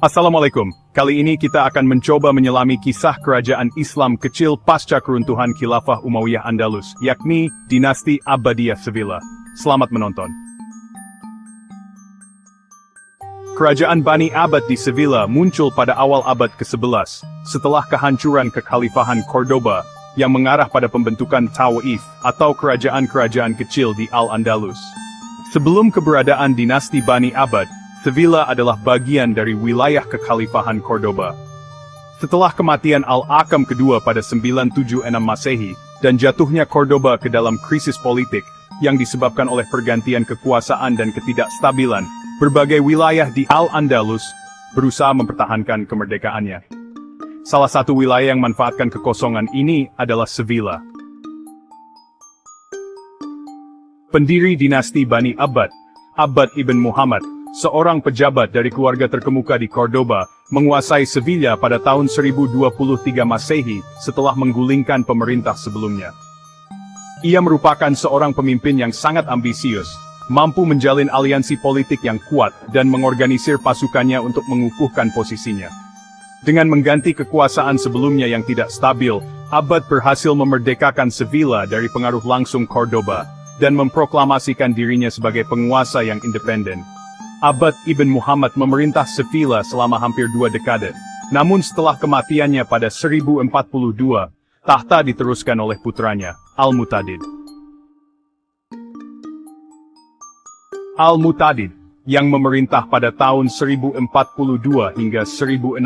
Assalamualaikum, kali ini kita akan mencoba menyelami kisah kerajaan Islam kecil pasca keruntuhan Khilafah Umayyah Andalus, yakni dinasti Abbadiyah Sevilla. Selamat menonton. Kerajaan Bani Abbad di Sevilla muncul pada awal abad ke-11, setelah kehancuran kekhalifahan Cordoba, yang mengarah pada pembentukan Tawaif, atau kerajaan-kerajaan kecil di Al-Andalus. Sebelum keberadaan dinasti Bani Abbad, Sevilla adalah bagian dari wilayah kekhalifahan Cordoba. Setelah kematian Al-Akam kedua pada 976 Masehi, dan jatuhnya Cordoba ke dalam krisis politik, yang disebabkan oleh pergantian kekuasaan dan ketidakstabilan, berbagai wilayah di Al-Andalus berusaha mempertahankan kemerdekaannya. Salah satu wilayah yang memanfaatkan kekosongan ini adalah Sevilla. Pendiri dinasti Bani Abbad, Abbad ibn Muhammad, seorang pejabat dari keluarga terkemuka di Cordoba, menguasai Sevilla pada tahun 1023 Masehi setelah menggulingkan pemerintah sebelumnya. Ia merupakan seorang pemimpin yang sangat ambisius, mampu menjalin aliansi politik yang kuat dan mengorganisir pasukannya untuk mengukuhkan posisinya. Dengan mengganti kekuasaan sebelumnya yang tidak stabil, Abbad berhasil memerdekakan Sevilla dari pengaruh langsung Cordoba, dan memproklamasikan dirinya sebagai penguasa yang independen. Abbad ibn Muhammad memerintah Sevilla selama hampir 2 dekade. Namun setelah kematiannya pada 1042, tahta diteruskan oleh putranya, Al-Mu'tadid. Al-Mu'tadid, yang memerintah pada tahun 1042 hingga 1069,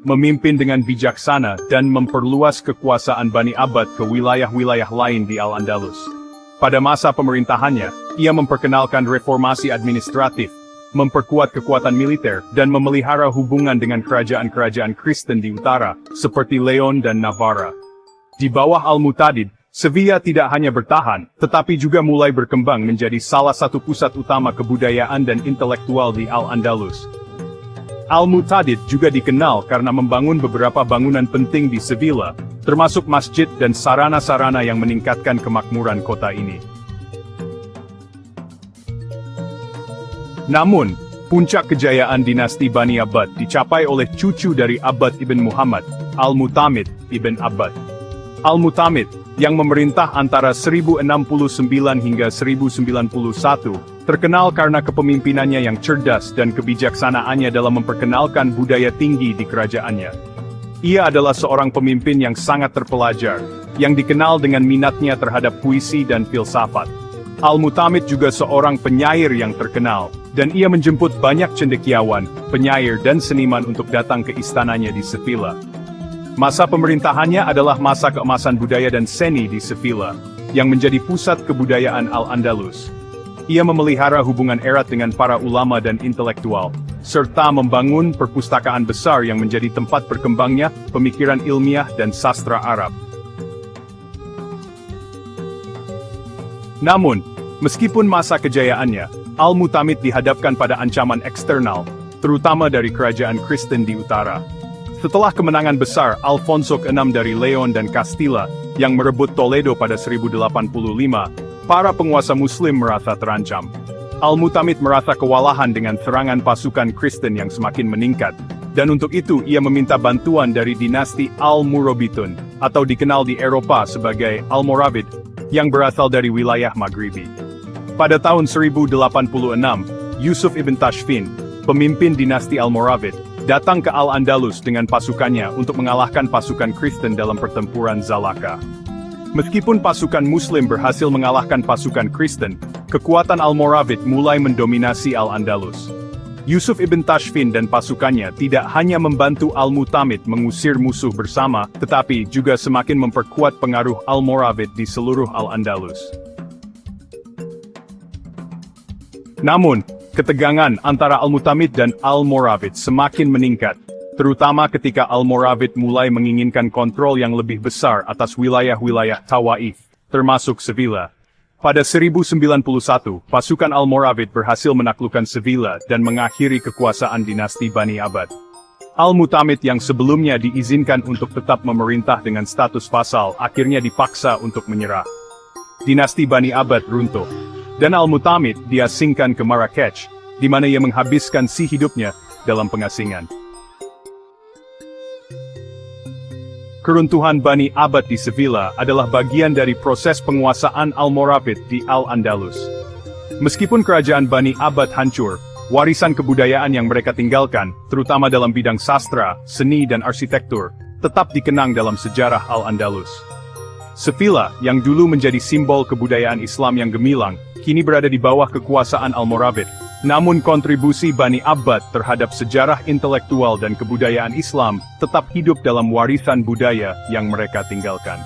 memimpin dengan bijaksana dan memperluas kekuasaan Bani Abbad ke wilayah-wilayah lain di Al-Andalus. Pada masa pemerintahannya, ia memperkenalkan reformasi administratif, memperkuat kekuatan militer, dan memelihara hubungan dengan kerajaan-kerajaan Kristen di utara, seperti Leon dan Navarra. Di bawah Al-Mu'tadid, Sevilla tidak hanya bertahan, tetapi juga mulai berkembang menjadi salah satu pusat utama kebudayaan dan intelektual di Al-Andalus. Al-Mu'tadid juga dikenal karena membangun beberapa bangunan penting di Sevilla, termasuk masjid dan sarana-sarana yang meningkatkan kemakmuran kota ini. Namun, puncak kejayaan dinasti Bani Abbad dicapai oleh cucu dari Abbad ibn Muhammad, Al-Mu'tamid ibn Abbad. Al-Mu'tamid, yang memerintah antara 1069 hingga 1091, terkenal karena kepemimpinannya yang cerdas dan kebijaksanaannya dalam memperkenalkan budaya tinggi di kerajaannya. Ia adalah seorang pemimpin yang sangat terpelajar, yang dikenal dengan minatnya terhadap puisi dan filsafat. Al-Mu'tamid juga seorang penyair yang terkenal, dan ia menjemput banyak cendekiawan, penyair dan seniman untuk datang ke istananya di Sevilla. Masa pemerintahannya adalah masa keemasan budaya dan seni di Sevilla, yang menjadi pusat kebudayaan Al-Andalus. Ia memelihara hubungan erat dengan para ulama dan intelektual, serta membangun perpustakaan besar yang menjadi tempat berkembangnya pemikiran ilmiah dan sastra Arab. Namun, meskipun masa kejayaannya, Al-Mu'tamid dihadapkan pada ancaman eksternal, terutama dari kerajaan Kristen di utara. Setelah kemenangan besar Alfonso VI dari Leon dan Castilla, yang merebut Toledo pada 1085, para penguasa Muslim merasa terancam. Al-Mu'tamid merasa kewalahan dengan serangan pasukan Kristen yang semakin meningkat, dan untuk itu ia meminta bantuan dari dinasti Al-Murabitun, atau dikenal di Eropa sebagai Almoravid, yang berasal dari wilayah Maghribi. Pada tahun 1086, Yusuf ibn Tashfin, pemimpin dinasti Almoravid, datang ke Al-Andalus dengan pasukannya untuk mengalahkan pasukan Kristen dalam pertempuran Zalaka. Meskipun pasukan Muslim berhasil mengalahkan pasukan Kristen, kekuatan Almoravid mulai mendominasi Al-Andalus. Yusuf ibn Tashfin dan pasukannya tidak hanya membantu Al-Mu'tamid mengusir musuh bersama, tetapi juga semakin memperkuat pengaruh Almoravid di seluruh Al-Andalus. Namun, ketegangan antara Al-Mu'tamid dan Almoravid semakin meningkat, terutama ketika Almoravid mulai menginginkan kontrol yang lebih besar atas wilayah-wilayah Tawaif, termasuk Sevilla. Pada 1091, pasukan Almoravid berhasil menaklukkan Sevilla dan mengakhiri kekuasaan dinasti Bani Abbad. Al-Mu'tamid yang sebelumnya diizinkan untuk tetap memerintah dengan status vasal akhirnya dipaksa untuk menyerah. Dinasti Bani Abbad runtuh, dan Al-Mu'tamid diasingkan ke Marrakech, di mana ia menghabiskan hidupnya dalam pengasingan. Keruntuhan Bani Abbad di Sevilla adalah bagian dari proses penguasaan Almoravid di Al-Andalus. Meskipun kerajaan Bani Abbad hancur, warisan kebudayaan yang mereka tinggalkan, terutama dalam bidang sastra, seni dan arsitektur, tetap dikenang dalam sejarah Al-Andalus. Sevilla, yang dulu menjadi simbol kebudayaan Islam yang gemilang, kini berada di bawah kekuasaan Almoravid. Namun kontribusi Bani Abbad terhadap sejarah intelektual dan kebudayaan Islam tetap hidup dalam warisan budaya yang mereka tinggalkan.